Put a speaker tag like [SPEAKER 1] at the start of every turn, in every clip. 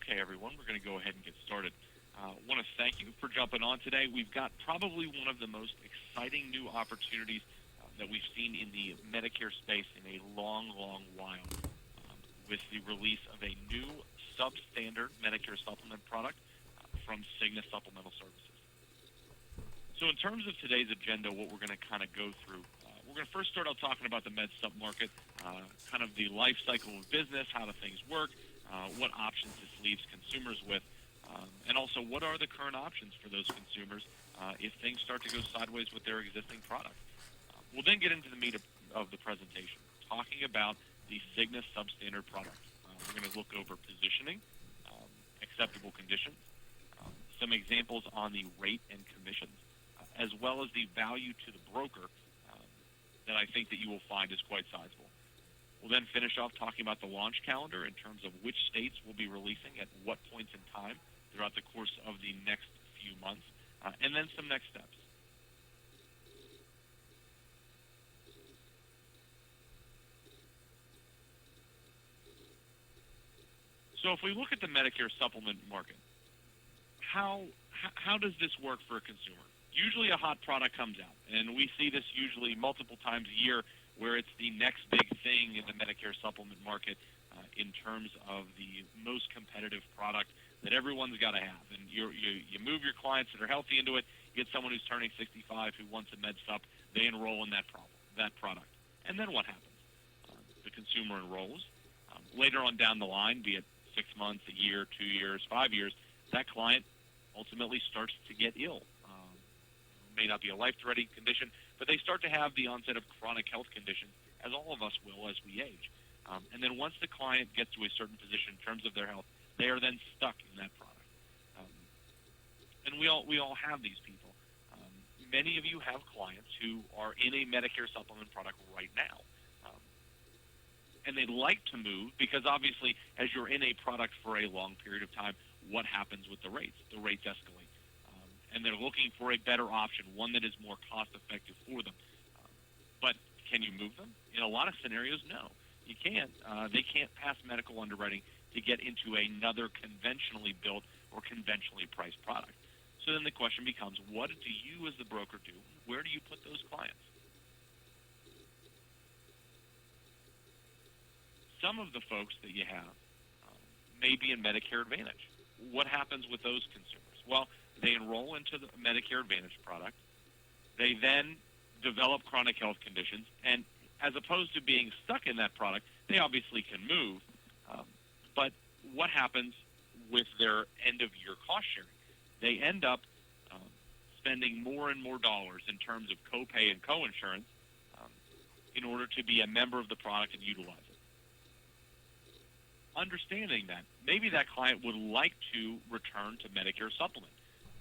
[SPEAKER 1] Okay, everyone, we're going to go ahead and get started. I want to thank you for jumping on today. We've got probably one of the most exciting new opportunities that we've seen in the Medicare space in a long, long while, with the release of a new SubStandard Medicare supplement product from Cigna Supplemental Services. So in terms of today's agenda, what we're going to kind of go through, we're going to first start out talking about the MedSupp market, kind of the life cycle of business, how do things work, what options this leaves consumers with, and also what are the current options for those consumers if things start to go sideways with their existing product. We'll then get into the meat of the presentation, talking about the Cigna SubStandard product. We're going to look over positioning, acceptable conditions, some examples on the rate and commissions, as well as the value to the broker that I think that you will find is quite sizable. We'll then finish off talking about the launch calendar in terms of which states will be releasing at what points in time throughout the course of the next few months, and then some next steps. So if we look at the Medicare supplement market, how does this work for a consumer? Usually a hot product comes out, and we see this usually multiple times a year where it's the next big thing in the Medicare supplement market in terms of the most competitive product that everyone's got to have. And you move your clients that are healthy into it, you get someone who's turning 65 who wants a MedSupp, they enroll in that product. And then what happens? The consumer enrolls. Later on down the line, be it 6 months, a year, 2 years, 5 years, that client ultimately starts to get ill. May not be a life-threatening condition, but they start to have the onset of chronic health conditions, as all of us will as we age. And then once the client gets to a certain position in terms of their health, they are then stuck in that product. And we all have these people. Many of you have clients who are in a Medicare supplement product right now. And they'd like to move because obviously as you're in a product for a long period of time, what happens with the rates? The rates escalate. And they're looking for a better option, one that is more cost-effective for them. But can you move them? In a lot of scenarios, no. You can't. They can't pass medical underwriting to get into another conventionally built or conventionally priced product. So then the question becomes, what do you as the broker do? Where do you put those clients? Some of the folks that you have may be in Medicare Advantage. What happens with those consumers? Well, they enroll into the Medicare Advantage product. They then develop chronic health conditions, and as opposed to being stuck in that product, they obviously can move. But what happens with their end-of-year cost sharing? They end up spending more and more dollars in terms of copay and coinsurance in order to be a member of the product and utilize it. Understanding that, maybe that client would like to return to Medicare supplement.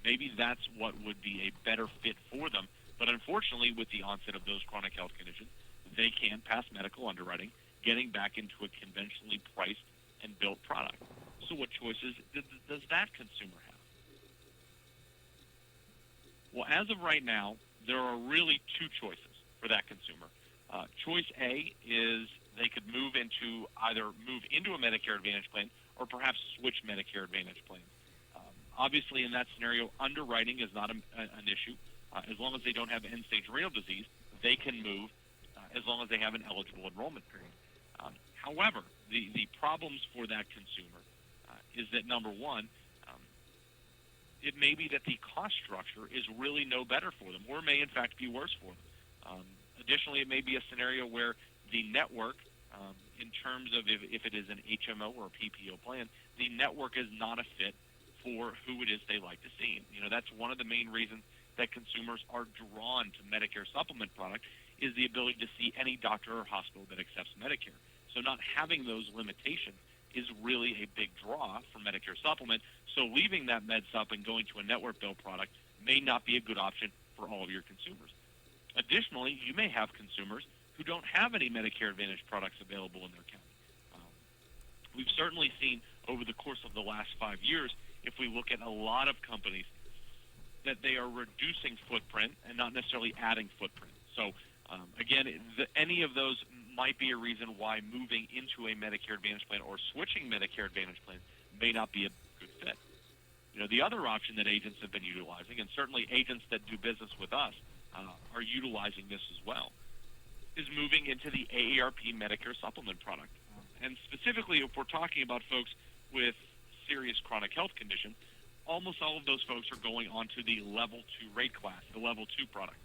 [SPEAKER 1] Maybe that's what would be a better fit for them. But unfortunately, with the onset of those chronic health conditions, they can't pass medical underwriting, getting back into a conventionally priced and built product. So what choices does that consumer have? Well, as of right now, there are really two choices for that consumer. Choice A is they could move into a Medicare Advantage plan or perhaps switch Medicare Advantage plans. Obviously, in that scenario, underwriting is not an issue. As long as they don't have end-stage renal disease, they can move as long as they have an eligible enrollment period. However, the problems for that consumer is that, number one, it may be that the cost structure is really no better for them or may, in fact, be worse for them. Additionally, it may be a scenario where the network, in terms of if it is an HMO or a PPO plan, the network is not a fit for who it is they like to see. That's one of the main reasons that consumers are drawn to Medicare supplement product is the ability to see any doctor or hospital that accepts Medicare. So not having those limitations is really a big draw for Medicare supplement. So leaving that MedSupp and going to a network bill product may not be a good option for all of your consumers. Additionally, you may have consumers who don't have any Medicare Advantage products available in their county. We've certainly seen over the course of the last 5 years, if we look at a lot of companies, that they are reducing footprint and not necessarily adding footprint. So again, any of those might be a reason why moving into a Medicare Advantage plan or switching Medicare Advantage plans may not be a good fit. The other option that agents have been utilizing, and certainly agents that do business with us are utilizing this as well, is moving into the AARP Medicare supplement product. And specifically, if we're talking about folks with serious chronic health conditions, almost all of those folks are going onto the level 2 rate class, the level 2 product.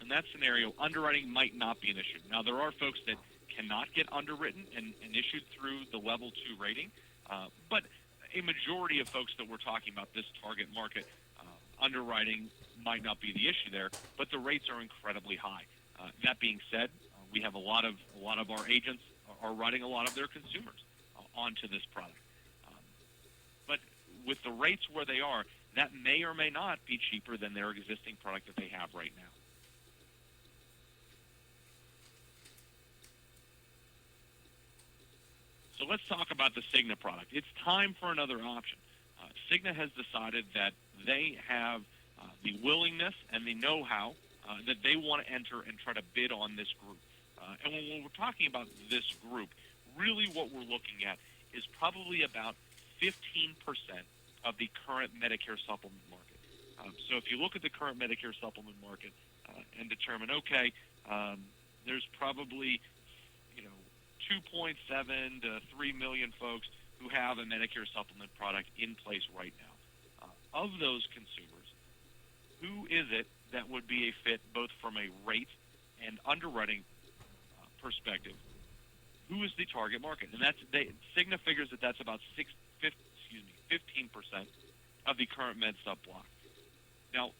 [SPEAKER 1] In that scenario, underwriting might not be an issue. Now, there are folks that cannot get underwritten and issued through the level 2 rating, but a majority of folks that we're talking about, this target market, underwriting might not be the issue there, but the rates are incredibly high. That being said, we have a lot of our agents are writing a lot of their consumers onto this product. But with the rates where they are, that may or may not be cheaper than their existing product that they have right now. So let's talk about the Cigna product. It's time for another option. Cigna has decided that they have the willingness and the know-how that they want to enter and try to bid on this group. And when we're talking about this group, really what we're looking at is probably about 15% of the current Medicare supplement market. So if you look at the current Medicare supplement market and determine, okay, there's probably 2.7 to 3 million folks who have a Medicare supplement product in place right now. Of those consumers, who is it that would be a fit both from a rate and underwriting perspective? Who is the target market? And Cigna figures that that's about 15% of the current MedSupp block. Now,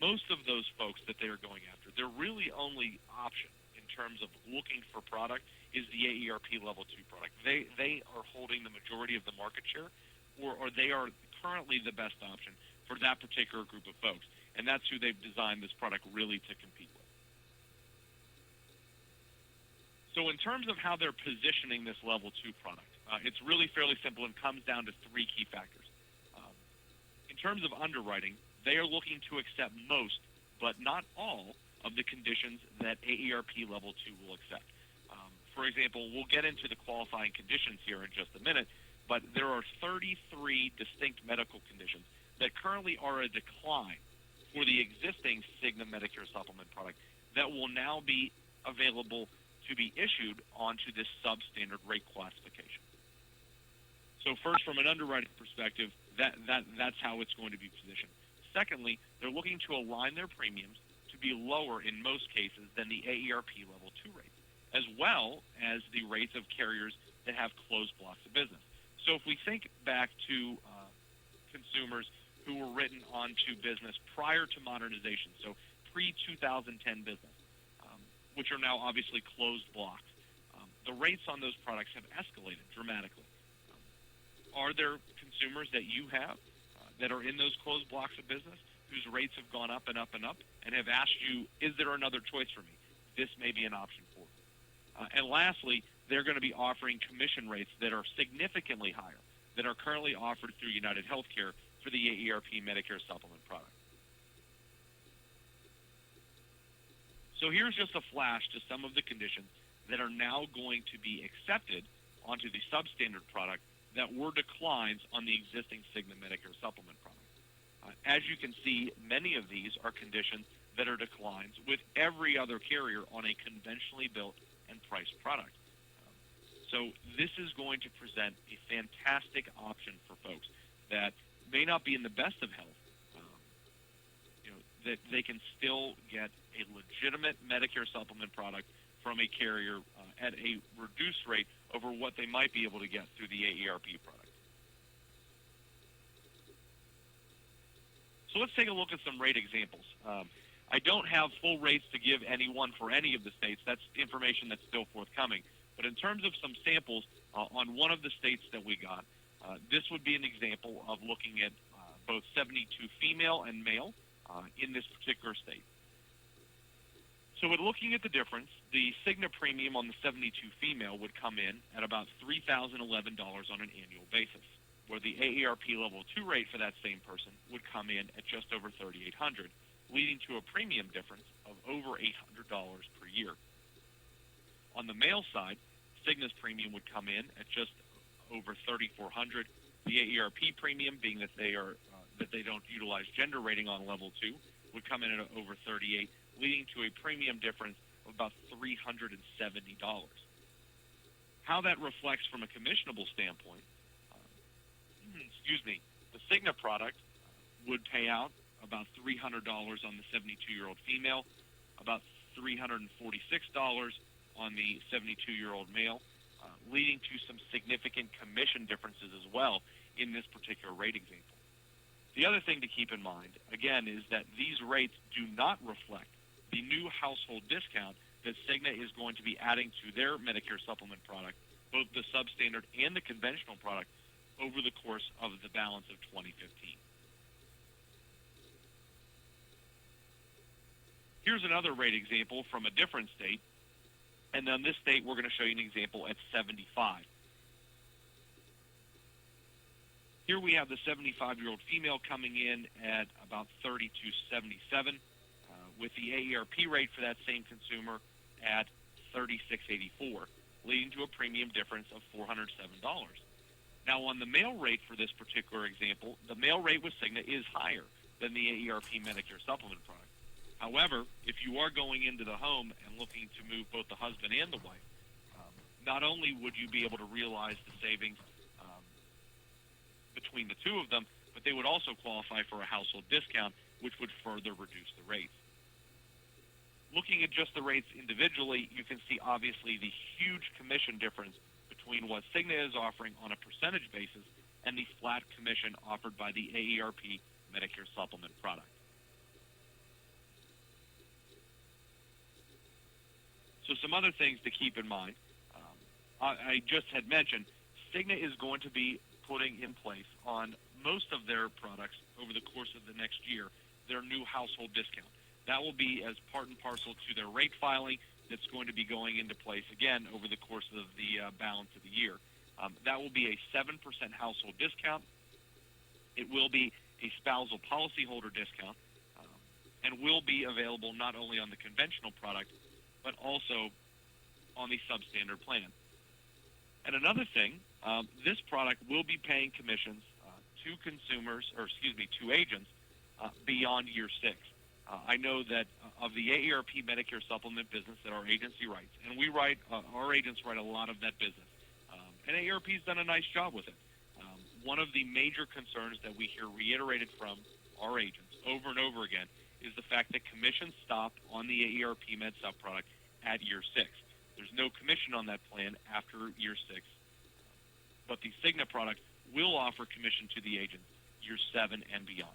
[SPEAKER 1] most of those folks that they are going after, their really only option in terms of looking for product is the AARP Level 2 product. They are holding the majority of the market share, or they are currently the best option for that particular group of folks. And that's who they've designed this product really to compete with. So in terms of how they're positioning this Level 2 product, it's really fairly simple and comes down to 3 key factors. In terms of underwriting, they are looking to accept most, but not all, of the conditions that AARP Level 2 will accept. For example, we'll get into the qualifying conditions here in just a minute, but there are 33 distinct medical conditions that currently are a decline for the existing Cigna Medicare supplement product that will now be available to be issued onto this substandard rate classification. So first, from an underwriting perspective, that's how it's going to be positioned. Secondly, they're looking to align their premiums to be lower in most cases than the AARP Level 2 rate, as well as the rates of carriers that have closed blocks of business. So if we think back to consumers who were written onto business prior to modernization, so pre-2010 business, which are now obviously closed blocks, the rates on those products have escalated dramatically. Are there consumers that you have that are in those closed blocks of business whose rates have gone up and up and up and have asked you, is there another choice for me? This may be an option for you. And lastly, they're going to be offering commission rates that are significantly higher that are currently offered through United Healthcare for the AARP Medicare supplement product. So here's just a flash to some of the conditions that are now going to be accepted onto the substandard product that were declines on the existing Cigna Medicare supplement product. As you can see, many of these are conditions that are declines with every other carrier on a conventionally built and priced product. So this is going to present a fantastic option for folks that may not be in the best of health, that they can still get a legitimate Medicare supplement product from a carrier at a reduced rate over what they might be able to get through the AARP product. So let's take a look at some rate examples. I don't have full rates to give anyone for any of the states. That's information that's still forthcoming. But in terms of some samples on one of the states that we got, this would be an example of looking at both 72 female and male in this particular state. So with looking at the difference, the Cigna premium on the 72 female would come in at about $3,011 on an annual basis, where the AARP Level 2 rate for that same person would come in at just over $3,800, leading to a premium difference of over $800 per year. On the male side, Cigna's premium would come in at just over $3,400. The AERP premium, being that they don't utilize gender rating on level 2, would come in at over $38, leading to a premium difference of about $370. How that reflects from a commissionable standpoint, the Cigna product would pay out about $300 on the 72-year-old female, about $346 on the 72-year-old male, leading to some significant commission differences as well in this particular rate example. The other thing to keep in mind, again, is that these rates do not reflect the new household discount that Cigna is going to be adding to their Medicare supplement product, both the substandard and the conventional product, over the course of the balance of 2015. Here's another rate example from a different state, and on this state we're going to show you an example at 75. Here we have the 75-year-old female coming in at about $32.77, with the AERP rate for that same consumer at $36.84, leading to a premium difference of $407. Now, on the male rate for this particular example, the male rate with Cigna is higher than the AERP Medicare supplement product. However, if you are going into the home and looking to move both the husband and the wife, not only would you be able to realize the savings between the two of them, but they would also qualify for a household discount, which would further reduce the rates. Looking at just the rates individually, you can see obviously the huge commission difference between what Cigna is offering on a percentage basis and the flat commission offered by the AERP Medicare supplement product. So some other things to keep in mind. I just had mentioned Cigna is going to be putting in place on most of their products over the course of the next year their new household discount. That will be as part and parcel to their rate filing that's going to be going into place, again, over the course of the balance of the year. That will be a 7% household discount. It will be a spousal policyholder discount and will be available not only on the conventional product, but also on the substandard plan. And another thing, this product will be paying commissions to to agents beyond year 6. I know that of the AERP Medicare supplement business that our agency writes, and our agents write a lot of that business, and AERP's done a nice job with it. One of the major concerns that we hear reiterated from our agents over and over again is the fact that commissions stop on the AERP MedSupp product at year 6. There's no commission on that plan after year 6, but the Cigna product will offer commission to the agents year 7 and beyond.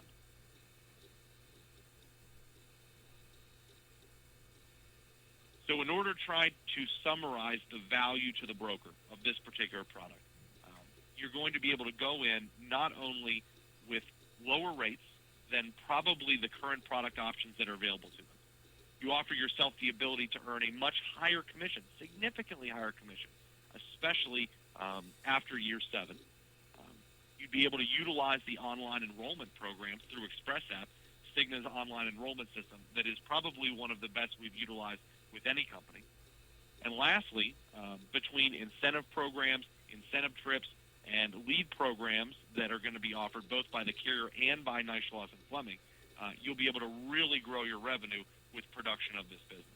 [SPEAKER 1] So in order to try to summarize the value to the broker of this particular product, you're going to be able to go in not only with lower rates than probably the current product options that are available to them. You offer yourself the ability to earn a much higher commission, significantly higher commission, especially after year 7. You'd be able to utilize the online enrollment program through Express App, Cigna's online enrollment system, that is probably one of the best we've utilized with any company. And lastly, between incentive programs, incentive trips, and lead programs that are going to be offered both by the carrier and by Neishloff and Fleming, you'll be able to really grow your revenue with production of this business.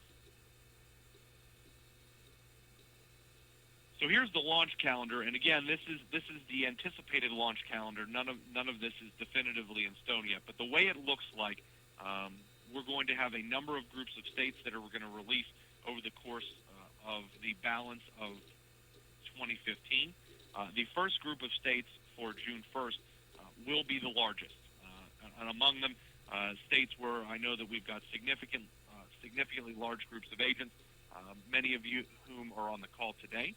[SPEAKER 1] So here's the launch calendar, and again, this is the anticipated launch calendar. None of this is definitively in stone yet, but the way it looks like, we're going to have a number of groups of states that are going to release over the course of the balance of 2015. The first group of states for June 1st will be the largest, and among them, states where I know that we've got significantly large groups of agents, many of you whom are on the call today,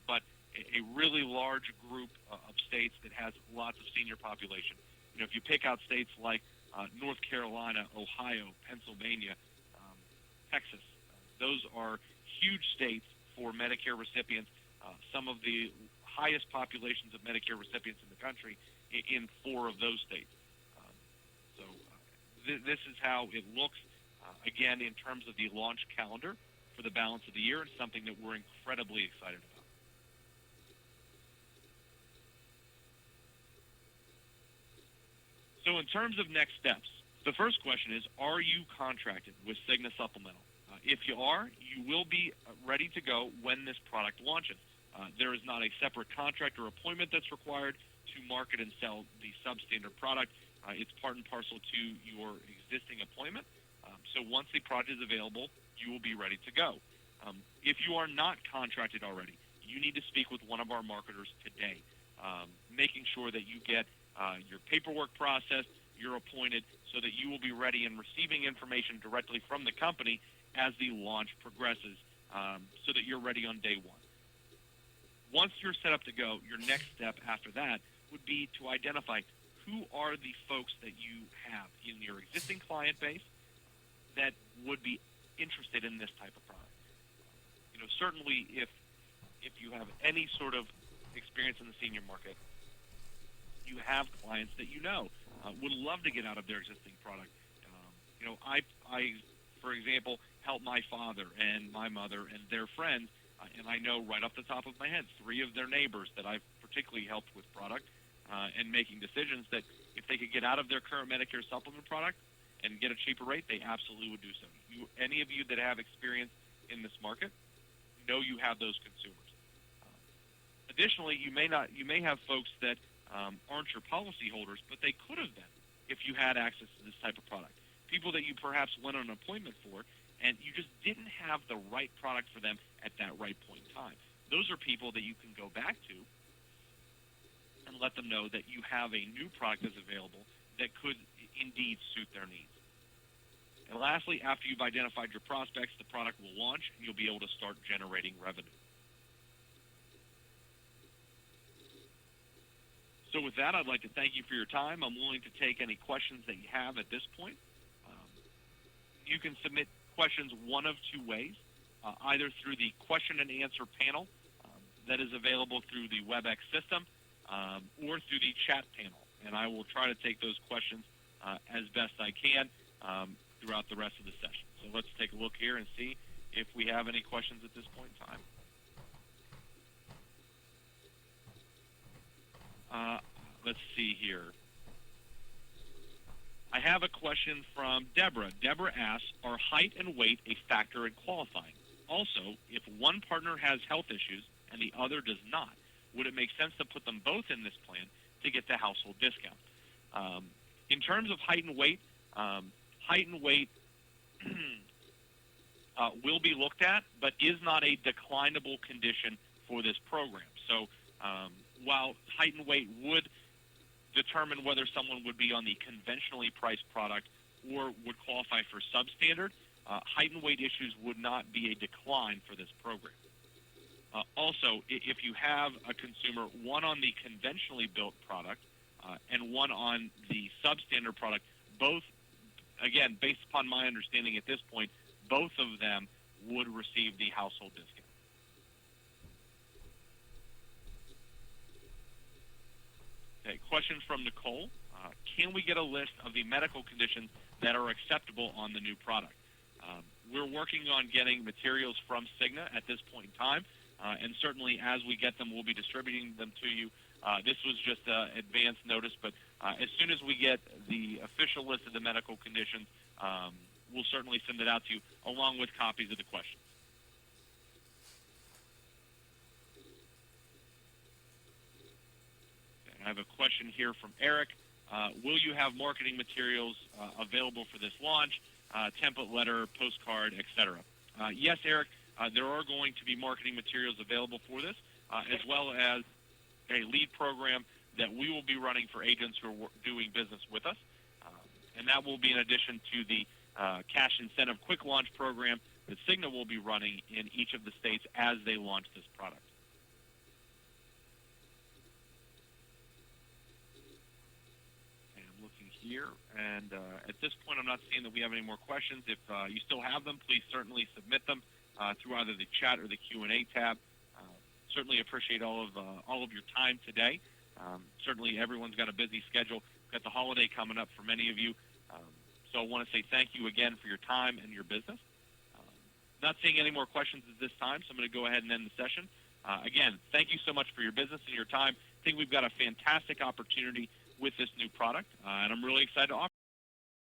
[SPEAKER 1] but a really large group of states that has lots of senior population. If you pick out states like North Carolina, Ohio, Pennsylvania, Texas, those are huge states for Medicare recipients, some of the highest populations of Medicare recipients in the country in 4 of those states. This is how it looks, again, in terms of the launch calendar for the balance of the year, and something that we're incredibly excited about. So in terms of next steps, the first question is, are you contracted with Cigna Supplemental? If you are, you will be ready to go when this product launches. There is not a separate contract or appointment that's required to market and sell the substandard product. It's part and parcel to your existing appointment. So once the product is available, you will be ready to go. If you are not contracted already, you need to speak with one of our marketers today, making sure that you get your paperwork processed, you're appointed, so that you will be ready and receiving information directly from the company as the launch progresses, so that you're ready on day one. Once you're set up to go, your next step after that would be to identify who are the folks that you have in your existing client base that would be interested in this type of product. Certainly if you have any sort of experience in the senior market, you have clients that would love to get out of their existing product. I, for example, help my father and my mother and their friends, and I know right off the top of my head 3 of their neighbors that I've particularly helped with product and making decisions that if they could get out of their current Medicare supplement product and get a cheaper rate, they absolutely would do so. Any of you that have experience in this market, you have those consumers. Additionally, you may have folks that aren't your policyholders, but they could have been if you had access to this type of product. People that you perhaps went on an appointment for, and you just didn't have the right product for them at that right point in time. Those are people that you can go back to and let them know that you have a new product that's available that could indeed suit their needs. And lastly, after you've identified your prospects, the product will launch, and you'll be able to start generating revenue. So with that, I'd like to thank you for your time. I'm willing to take any questions that you have at this point. You can submit questions one of 2 ways, either through the question and answer panel that is available through the WebEx system or through the chat panel. And I will try to take those questions as best I can throughout the rest of the session. So let's take a look here and see if we have any questions at this point in time. Let's see here. I have a question from Deborah. Deborah asks, are height and weight a factor in qualifying? Also, if one partner has health issues and the other does not, would it make sense to put them both in this plan to get the household discount? In terms of height and weight will be looked at, but is not a declinable condition for this program. So while height and weight would determine whether someone would be on the conventionally priced product or would qualify for substandard, height and weight issues would not be a decline for this program. Also, if you have a consumer, one on the conventionally built product and one on the substandard product, both, again, based upon my understanding at this point, both of them would receive the household discount. Okay, question from Nicole. Can we get a list of the medical conditions that are acceptable on the new product? We're working on getting materials from Cigna at this point in time, and certainly as we get them, we'll be distributing them to you. This was just advance notice, but as soon as we get the official list of the medical conditions, we'll certainly send it out to you, along with copies of the questions. I have a question here from Eric. Will you have marketing materials available for this launch, template letter, postcard, etc.? Yes, Eric, there are going to be marketing materials available for this, as well as a lead program that we will be running for agents who are doing business with us. And that will be in addition to the cash incentive quick launch program that Cigna will be running in each of the states as they launch this product. Here, and at this point I'm not seeing that we have any more questions. If you still have them, please certainly submit them through either the chat or the Q&A tab. Certainly appreciate all of your time today. Certainly everyone's got a busy schedule. We've got the holiday coming up for many of you, so I want to say thank you again for your time and your business. Not seeing any more questions at this time, so I'm going to go ahead and end the session. Again, thank you so much for your business and your time. I think we've got a fantastic opportunity with this new product, and I'm really excited to offer